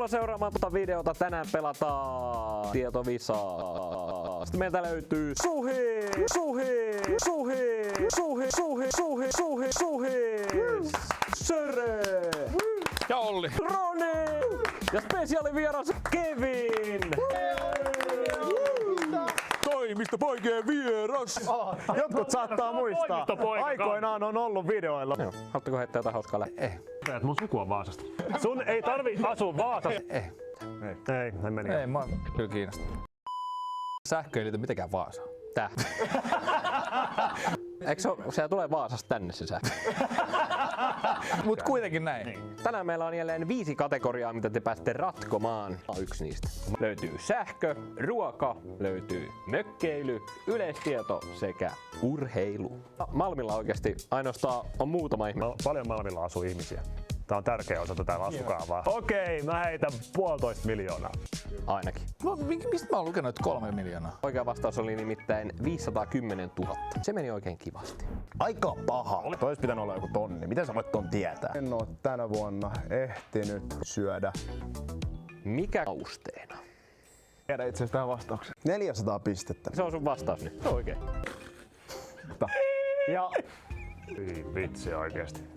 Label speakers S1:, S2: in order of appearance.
S1: Tervetuloa seuraamaan tuota videota. Tänään pelataan tietovisaa. Sitten meiltä löytyy Söre
S2: ja Olli,
S1: Roni ja spesiaalivieras Kevin.
S2: Toimistopoikien vieras!
S3: Jotkut saattaa muistaa.
S4: Toimistopoika.
S3: Aikoinaan on ollut videoilla.
S1: Joo. Haluatteko heittää jotain hauskaa läpi?
S4: Et mun suku on Vaasasta. Sun ei tarvi asua Vaasassa. Ei, näin meni.
S2: Ei, mä kyllä kiinnostaa. Sähkö ei liity mitenkään Vaasaan.
S1: Tää. Eikö se tulee Vaasasta tänne se sähkö?
S2: Mut kuitenkin näin.
S4: Niin.
S1: Tänään meillä on jälleen 5 kategoriaa, mitä te pääsette ratkomaan. Yksi niistä. Löytyy sähkö, ruoka, löytyy mökkeily, yleistieto sekä urheilu. Malmilla oikeasti ainoastaan on muutama ihminen.
S4: Paljon Malmilla asuu ihmisiä. Tää on tärkeä osa tätä laskukaavaa. Okei, mä heitän 1,5 miljoonaa.
S1: Ainakin.
S2: Mistä mä oon lukenut 3 miljoonaa?
S1: Oikea vastaus oli nimittäin 510 000. Se meni oikein kivasti.
S3: Aika paha. Tois pitänyt olla joku tonni. Miten sä voit ton tietää?
S5: En oo tänä vuonna ehtinyt syödä.
S1: Mikä austeena?
S5: Tiedä itse asiassa tähän vastauksen. 400 pistettä.
S1: Se on sun vastaus nyt. Se on oikein.
S5: Ja
S4: Ei vitsi oikeesti.